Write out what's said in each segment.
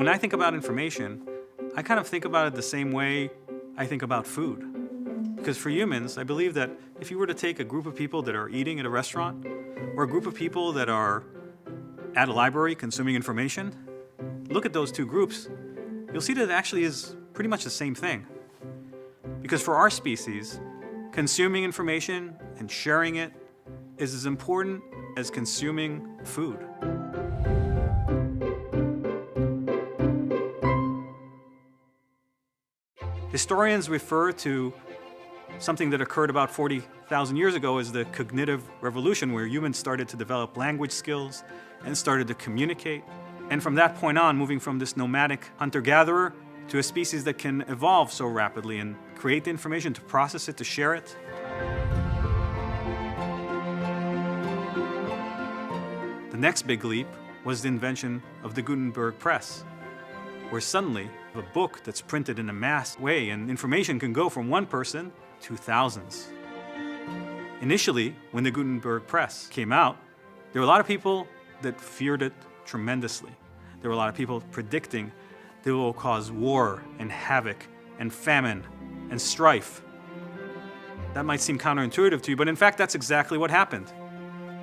When I think about information, I kind of think about it the same way I think about food. Because for humans, I believe that if you were to take a group of people that are eating at a restaurant, or a group of people that are at a library consuming information, look at those two groups, you'll see that it actually is pretty much the same thing. Because for our species, consuming information and sharing it is as important as consuming food. Historians refer to something that occurred about 40,000 years ago as the cognitive revolution, where humans started to develop language skills and started to communicate. And from that point on, moving from this nomadic hunter-gatherer to a species that can evolve so rapidly and create the information, to process it, to share it. The next big leap was the invention of the Gutenberg press, where suddenly a book that's printed in a mass way and information can go from one person to thousands. Initially, when the Gutenberg press came out, there were a lot of people that feared it tremendously. There were a lot of people predicting that it will cause war and havoc and famine and strife. That might seem counterintuitive to you, but in fact, that's exactly what happened.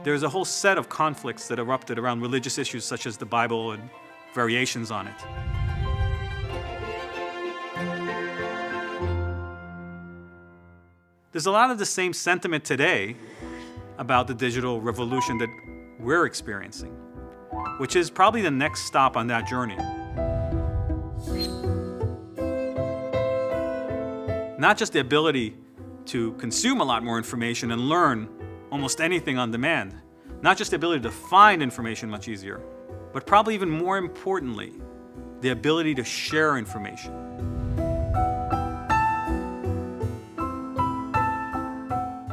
There's a whole set of conflicts that erupted around religious issues such as the Bible and variations on it. There's a lot of the same sentiment today about the digital revolution that we're experiencing, which is probably the next stop on that journey. Not just the ability to consume a lot more information and learn almost anything on demand, not just the ability to find information much easier, but probably even more importantly, the ability to share information.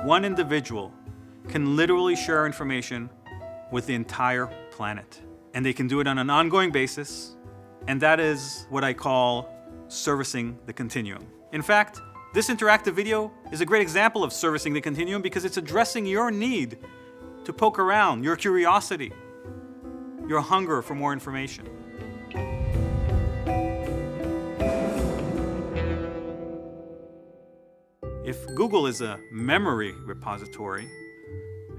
One individual can literally share information with the entire planet. And they can do it on an ongoing basis, and that is what I call servicing the continuum. In fact, this interactive video is a great example of servicing the continuum because it's addressing your need to poke around, your curiosity, your hunger for more information. If Google is a memory repository,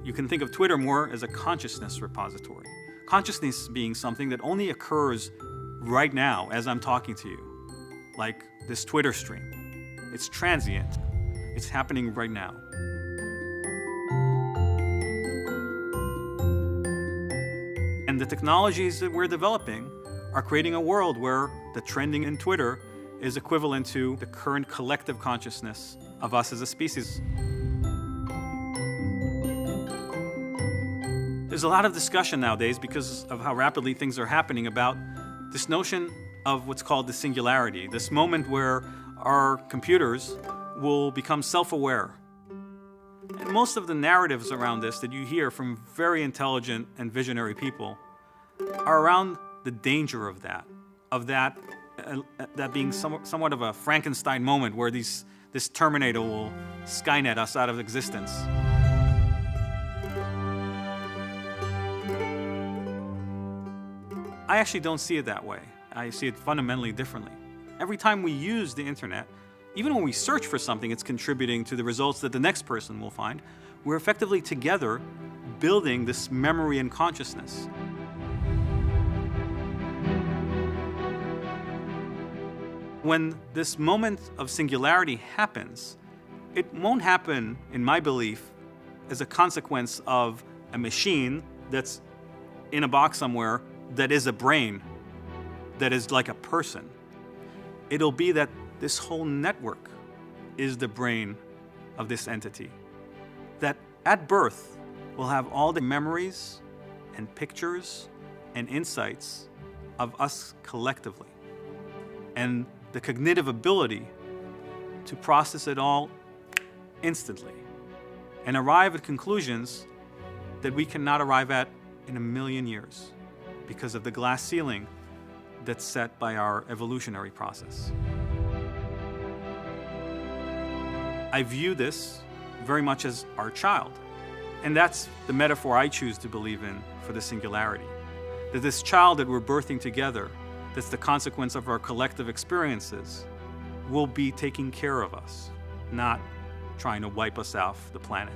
you can think of Twitter more as a consciousness repository. Consciousness being something that only occurs right now as I'm talking to you, like this Twitter stream. It's transient. It's happening right now. And the technologies that we're developing are creating a world where the trending in Twitter is equivalent to the current collective consciousness of us as a species. There's a lot of discussion nowadays because of how rapidly things are happening about this notion of what's called the singularity, this moment where our computers will become self-aware. And most of the narratives around this that you hear from very intelligent and visionary people are around the danger of that being somewhat of a Frankenstein moment where this Terminator will Skynet us out of existence. I actually don't see it that way. I see it fundamentally differently. Every time we use the internet, even when we search for something, it's contributing to the results that the next person will find. We're effectively together building this memory and consciousness. When this moment of singularity happens, it won't happen, in my belief, as a consequence of a machine that's in a box somewhere that is a brain, that is like a person. It'll be that this whole network is the brain of this entity. That at birth will have all the memories and pictures and insights of us collectively. And the cognitive ability to process it all instantly and arrive at conclusions that we cannot arrive at in a million years because of the glass ceiling that's set by our evolutionary process. I view this very much as our child, and that's the metaphor I choose to believe in for the singularity. That this child that we're birthing together that's the consequence of our collective experiences, will be taking care of us, not trying to wipe us off the planet.